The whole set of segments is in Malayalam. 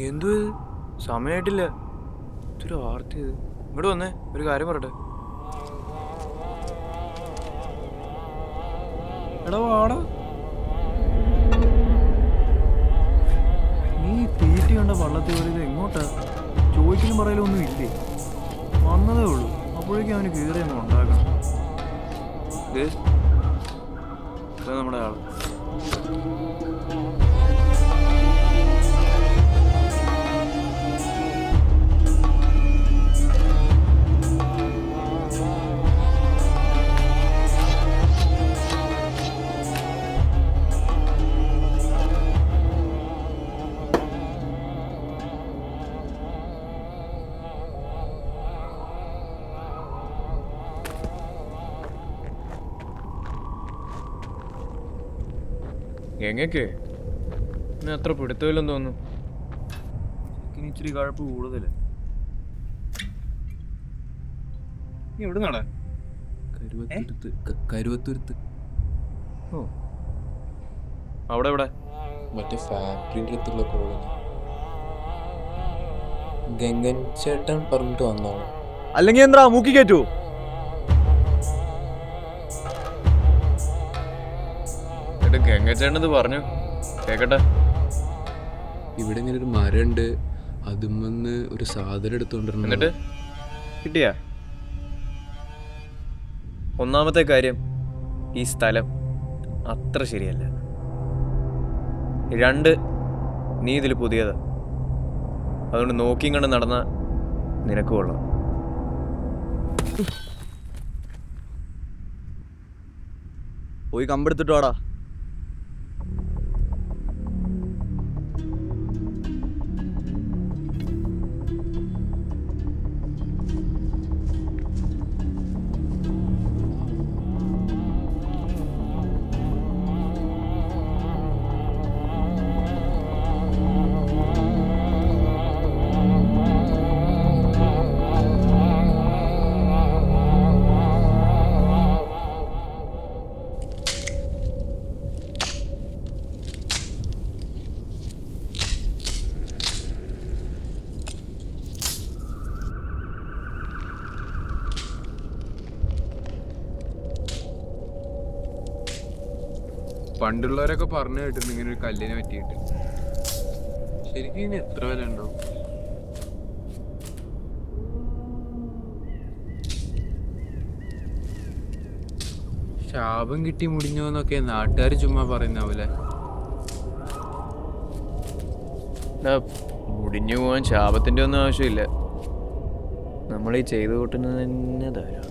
എന്തു സമയമായിട്ടില്ല. ഇതൊരു വാർത്ത ഇത്. ഇങ്ങോട്ട് വന്നേ, ഒരു കാര്യം പറയട്ടെ. എടാ വാടാ. നീ തീറ്റി കണ്ട വള്ളത്തിൽ കയറിയത് എങ്ങോട്ടാ? ചോദിക്കലും പറയലും ഒന്നും ഇല്ലേ? വന്നതേ ഉള്ളൂ, അപ്പോഴേക്കും അവന് കീറി അങ്ങ് ഉണ്ടാക്കണം. ഇത് നമ്മുടെ ആള്. എങ്ങക്കെ ഇനി അത്ര പിടുത്തമില്ലെന്ന് തോന്നുന്നു. ഇച്ചിരി കഴപ്പ് കൂടുതല്. നീ എവിടെ നടാ? കരുവത്തുരുത്ത്. ഓ, അവിടെ എവിടെ? മറ്റേ ഫാക്ടറിൻ്റെ അടുത്തുള്ള കോളനി. ഗംഗൻ ചേട്ടൻ പറഞ്ഞിട്ട് വന്നോ? അല്ലെങ്കിൽ എന്താ മൂക്കി കയറ്റൂ? ഗംഗച്ചേട്ടനത് പറഞ്ഞു കേക്കട്ടെ. ഇവിടെ ഇങ്ങനെ ഒരു മരമുണ്ട്, അതുമെന്ന് ഒരു സാധനം എടുത്തോണ്ടിരുന്നു. എന്നിട്ട് കിട്ടിയാ? ഒന്നാമത്തെ കാര്യം, ഈ സ്ഥലം അത്ര ശരിയല്ല. 2, നീ ഇതിൽ പുതിയതാ. അതുകൊണ്ട് നോക്കിയും കണ്ട് നടന്ന നിനക്ക് കൊള്ളാം. പോയി കമ്പെടുത്തിട്ട് വാടാ. പണ്ടുള്ളവരൊക്കെ പറഞ്ഞു കേട്ടിരുന്നു ഇങ്ങനെ ഒരു കല്ലിനെ പറ്റിയിട്ട്. ശരിക്കും ഇനി എത്ര വില ഉണ്ടാവും? ശാപം കിട്ടി മുടിഞ്ഞു എന്നൊക്കെ നാട്ടുകാർ ചുമ്മാ പറയുന്നാവൂലെ. മുടിഞ്ഞു പോകാൻ ശാപത്തിന്റെ ഒന്നും ആവശ്യമില്ല. നമ്മൾ ഈ ചെയ്തു കൂട്ടുന്നത് തന്നെ ധാരാളം.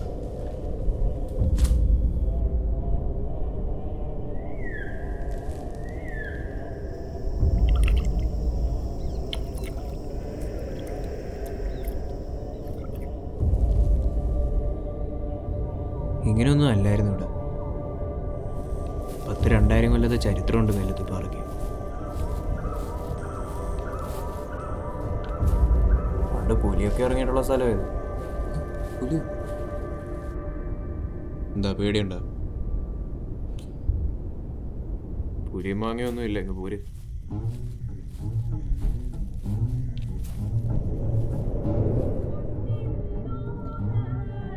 ഇങ്ങനെയൊന്നും അല്ലായിരുന്നു ഇവിടെ. 10,000-2000 കൊല്ലത്തെ ചരിത്രമുണ്ട് നെല്ലുത്തിപ്പാറയ്ക്ക്. പണ്ട് പുലിയൊക്കെ ഇറങ്ങിയിട്ടുള്ള സ്ഥലമായത്. പുലി എന്താ പേടിയുണ്ടോ? പുലിയും മാങ്ങയൊന്നും ഇല്ല ഇങ്ങ് പോര്.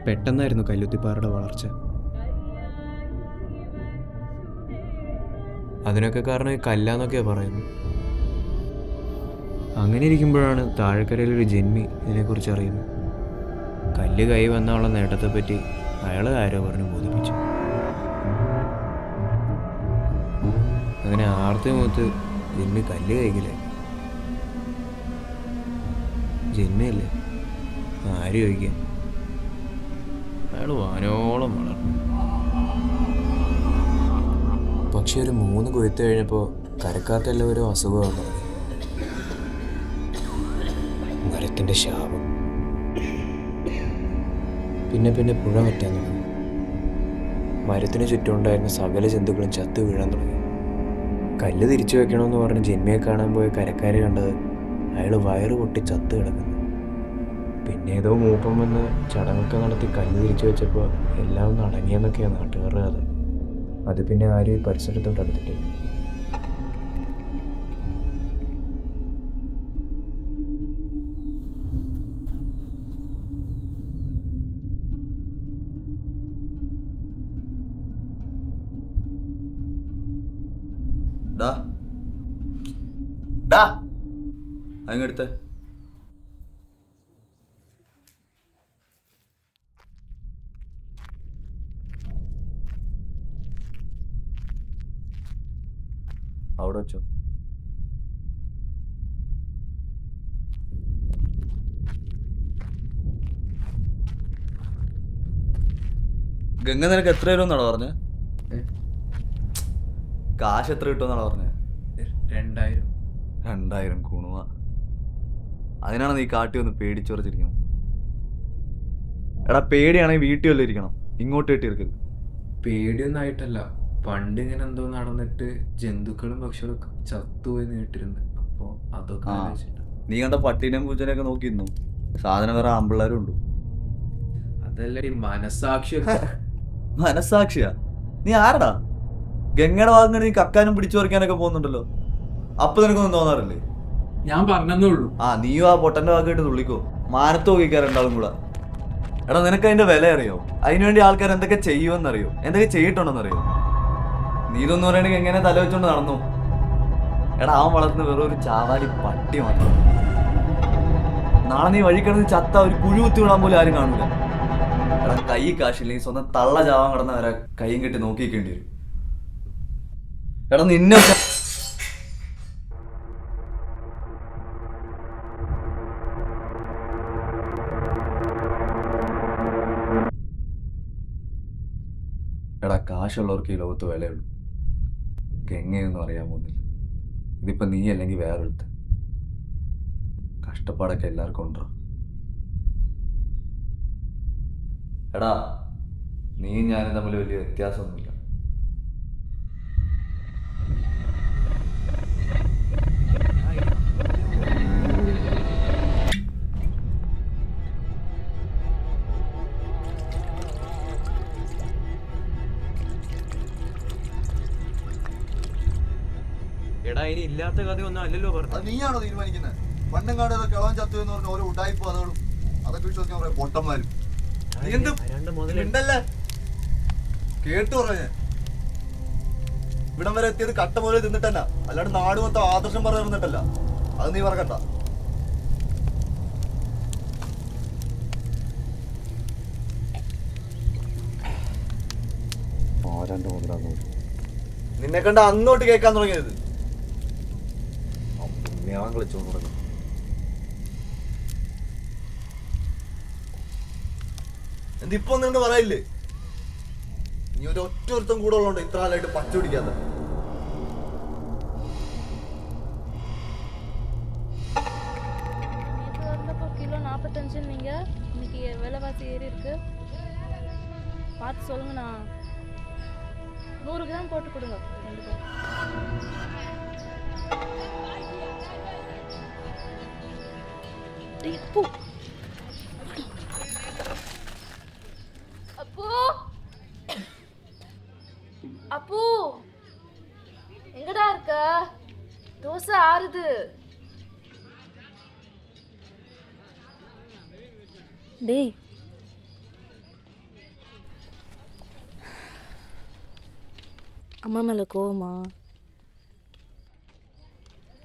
പെട്ടെന്നായിരുന്നു കല്ലുത്തിപ്പാറയുടെ വളർച്ച. അതിനൊക്കെ കാരണം ഈ കല്ലാന്നൊക്കെയാ പറയുന്നത്. അങ്ങനെ ഇരിക്കുമ്പോഴാണ് താഴെക്കരയിൽ ഒരു ജന്മി ഇതിനെക്കുറിച്ച് അറിയുന്നത്. കല്ല് കൈ വന്നുള്ള നേട്ടത്തെപ്പറ്റി അയാൾ ആരോ പറഞ്ഞ് ബോധിപ്പിച്ചു. അങ്ങനെ ആർത്തി മുഖത്ത് ജന്മി കല്ല് കഴിക്കില്ലേ? ജന്മിയല്ലേ, ആര് ചോദിക്കാൻ? അയാൾ വാനോളം വളർന്നു. പക്ഷെ ഒരു 3 കൊയ്ത്ത് കഴിഞ്ഞപ്പോൾ കരക്കാർക്കെല്ലാവരും അസുഖമാണ് തുടങ്ങി. മരത്തിൻ്റെ ശാപം. പിന്നെ പുഴ വറ്റാൻ തുടങ്ങി. മരത്തിന് ചുറ്റുമുണ്ടായിരുന്ന സകല ജന്തുക്കളും ചത്തു വീഴാൻ തുടങ്ങി. കല്ല് തിരിച്ചു വെക്കണമെന്ന് പറഞ്ഞ് ജന്മിയെ കാണാൻ പോയ കരക്കാർ കണ്ടത് അയാൾ വയറ് പൊട്ടി ചത്ത് കിടക്കുന്നു. പിന്നെ ഏതോ മൂപ്പം വന്ന് ചടങ്ങൊക്കെ നടത്തി കല്ല് തിരിച്ചു വെച്ചപ്പോൾ എല്ലാം ഒന്ന് അടങ്ങിയെന്നൊക്കെയാണ് നാട്ടുകാരുടെ കഥ. അത് പിന്നെ ആരും ഈ പരിസരത്തോട്ട് അടുത്തിട്ടില്ല. അങ്ങെടുത്ത്. അവിടെ വെച്ചോ. ഗംഗ നിനക്ക് എത്ര തരുമെന്നാണോ പറഞ്ഞത്? കാശ് എത്ര കിട്ടുമെന്നാണോ പറഞ്ഞത്? 2000. 2000 കുണുവ. അതിനാണ് നീ കാട്ടി വന്ന് പേടിച്ചുറച്ചിരിക്കുന്നത്. എടാ പേടിയാണെങ്കിൽ വീട്ടിൽ വല്ലതും ഇരിക്കണം, ഇങ്ങോട്ട് കെട്ടിയിരിക്കരുത്. പേടിയൊന്നും ആയിട്ടല്ല, പണ്ട് ഇങ്ങനെ എന്തോ നടന്നിട്ട് ജന്തുക്കളും പക്ഷികളൊക്കെ ചത്തുപോയി നേട്ടിരുന്നു. അപ്പോൾ അതൊക്കെ ആ ആലോചിച്ചിട്ട്. നീ കണ്ട പട്ടീനെയും പൂച്ചനെയൊക്കെ നോക്കിയിരുന്നു. സാധനം വേറെ ആമ്പിള്ളേരും ഉണ്ട്. അതല്ല ഈ മനസാക്ഷി. മനസാക്ഷിയാ? നീ ആരടാ? ഗംഗയുടെ ഭാഗങ്ങൾ നീ കക്കാനും പിടിച്ചു പറിക്കാനൊക്കെ പോകുന്നുണ്ടല്ലോ. അപ്പൊ നിനക്കൊന്നും തോന്നാറില്ലേ? ഞാൻ പറഞ്ഞതേ ഉള്ളൂ. ആ നീയും ആ പൊട്ടന്റെ ഭാഗമായിട്ട് തുള്ളിക്കോ. മാനത്ത് നോക്കിക്കാറുണ്ടാവും കൂടെ. എടാ നിനക്ക് അതിന്റെ വില അറിയോ? അതിനുവേണ്ടി ആൾക്കാർ എന്തൊക്കെ ചെയ്യുമെന്നറിയോ? എന്തൊക്കെ ചെയ്തിട്ടുണ്ടെന്നറിയോ? നീ ഇതൊന്നും പറയണെങ്കിൽ എങ്ങനെ തല വെച്ചോണ്ട് നടന്നു? എടാ അവൻ വളർത്തുന്ന വെറും ഒരു ചാവാലി പട്ടി മാത്രം. നാളെ നീ വഴി കിടന്ന് ചത്ത ഒരു കുഴി കുത്തി വിടാൻ പോലും ആരും കാണൂല. എടാ കൈ കാശില്ലെങ്കിൽ സ്വന്തം തള്ള ചാവാൻ കിടന്നവരെ കൈയും കെട്ടി നോക്കിക്കേണ്ടി വരും. എടാ നിന്നെ എടാ കാശുള്ളവർക്ക് ഈ ലോകത്ത് വിലയുള്ളൂ. ഗംഗയൊന്നും അറിയാൻ പോകുന്നില്ല. ഇതിപ്പോ നീ അല്ലെങ്കിൽ വേറൊരുത്ത്. കഷ്ടപ്പാടൊക്കെ എല്ലാവർക്കും ഉണ്ടോ? എടാ നീ ഞാനും തമ്മിൽ വലിയ വ്യത്യാസമൊന്നുമില്ല. എടാ ഇനി ഇല്ലാത്ത കഥയൊന്നും അല്ലല്ലോ പറഞ്ഞു. അത് നീയാണോ തീരുമാനിക്കുന്നത്? പണ്ടും കാട് കിളവൻ ചത്തു എന്ന് പറഞ്ഞ ഓരോ ഉടായ്പ അതോടും അതൊക്കെ വിശ്വസിക്കാൻ പറയാം പൊട്ടന്മാരും. കേട്ടു പറഞ്ഞ ഇവിടം വരെ എത്തിയത് കട്ട പോലെ തിന്നിട്ടല്ല, അല്ലാണ്ട് നാട് മൊത്തം ആദർശം പറഞ്ഞു തന്നിട്ടല്ല. അത് നീ പറക്കണ്ട. നിന്നെ കണ്ട അന്നോട്ട് കേൾക്കാൻ തുടങ്ങിയത് ഞാൻ കളിച്ചോണ്ട് തുടങ്ങി. എന്തിപ്പോ നിന്നോട് പറയില്ലേ? നീ ഒരു ഒറ്റ കൂടെ ഉള്ളതുകൊണ്ട് ഇത്ര കാലമായിട്ട് പച്ച പിടിക്കാത്ത. கிலோ 45 நீங்க இன்னைக்கு விலைவாசி ஏறி இருக்கு. பார்த்து சொல்லுங்கண்ணா. 100 கிராம் போட்டு கொடுங்க 2 பேரும். அப்பு அப்பு அப்பு எங்கடா இருக்க? தோசை ஆறுது. டேய் அம்மா மேல கோவமா?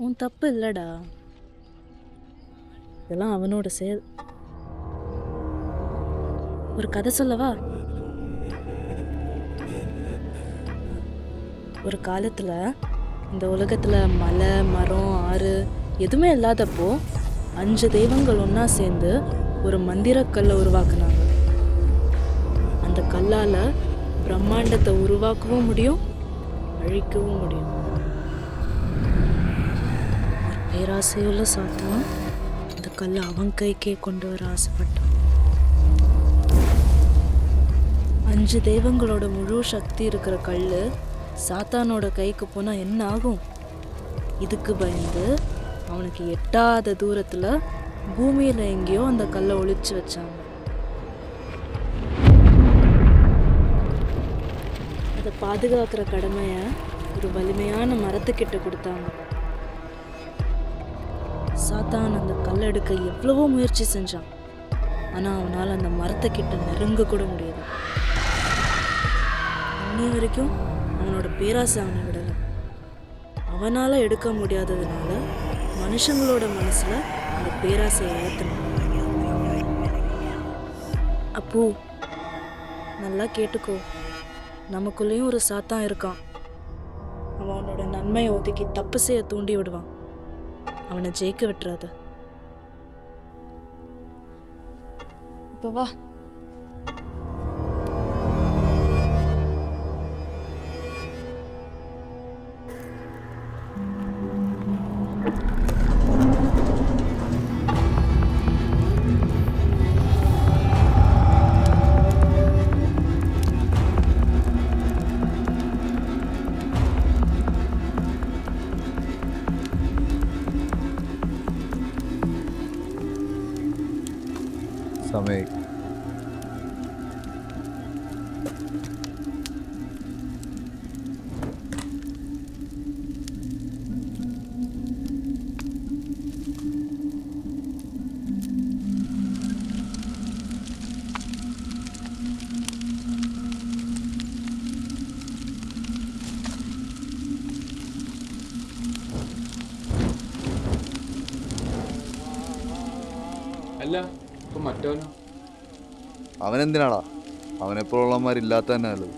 உன் தப்பு இல்லடா, இதெல்லாம் அவனோட செயல். ஒரு கதை சொல்லவா? ஒரு காலத்துல இந்த உலகத்துல மலை, மரம், ஆறு எதுவுமே இல்லாதப்போ 5 தெய்வங்கள் ஒன்றா சேர்ந்து ஒரு மந்திரக்கல்லை உருவாக்குனாங்க. அந்த கல்லால பிரம்மாண்டத்தை உருவாக்கவும் முடியும், அழிக்கவும் முடியும். ஒரு பேராசையுள்ள சாத்தான் அந்த கல்லை அவன் கைக்கே கொண்டு வர ஆசைப்பட்டான். 5 தெய்வங்களோட முழு சக்தி இருக்கிற கல் சாத்தானோட கைக்கு போனால் என்ன ஆகும்? இதுக்கு பயந்து அவனுக்கு எட்டாத தூரத்தில் பூமியில் எங்கேயோ அந்த கல்லை ஒளிச்சு வச்சாங்க. அதை பாதுகாக்கிற கடமையை ஒரு வலிமையான மரத்துக்கிட்ட கொடுத்தாங்க. சாத்தான் அந்த கல்லை எடுக்க எவ்வளவோ முயற்சி செஞ்சான். ஆனால் அவனால் அந்த மரத்துக்கிட்ட நெருங்க கூட முடியாது. இன்னி வரைக்கும் அவனோட பேராசை அவனை விடலை. அவனால் எடுக்க முடியாததுனால மனுஷங்களோட மனசுல அந்த பேராசையை ஏற்றணும். அப்போ நல்லா கேட்டுக்கோ, நமக்குள்ளேயும் ஒரு சாத்தான் இருக்கான். அவனோட நன்மையை ஒதுக்கி தப்பு செய்ய தூண்டி விடுவான். அவனை ஜெயிக்க விட்டுறாத. இப்போ வா. സമയം അല്ല ഇപ്പൊ മറ്റവനോ? അവനെന്തിനാടാ? അവനെപ്പോഴുള്ളമാരില്ലാത്ത തന്നെ നല്ലത്.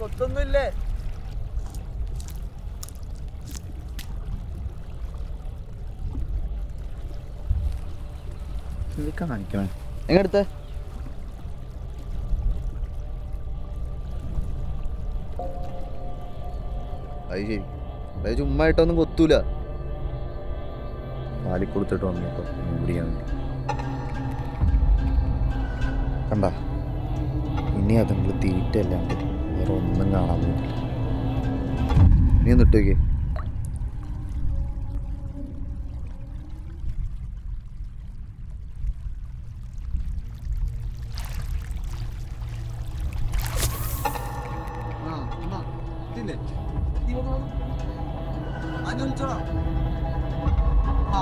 കൊത്തൊന്നുമില്ലേ? കാണിക്കണേ എങ്ങടുത്ത്? അത് ശരി, അത് ചുമ്മായിട്ടൊന്നും കൊത്തൂല. പാലിക്കൊടുത്തിട്ട് വന്നപ്പോ പിടിക്കാൻ വേണ്ടി കണ്ട. ഇനി അതുങ്ങൾ തീറ്റ അല്ലാണ്ട് വേറെ ഒന്നും കാണാൻ പോകില്ല. നീ ഒന്ന് ഇട്ടേക്കേ. ആ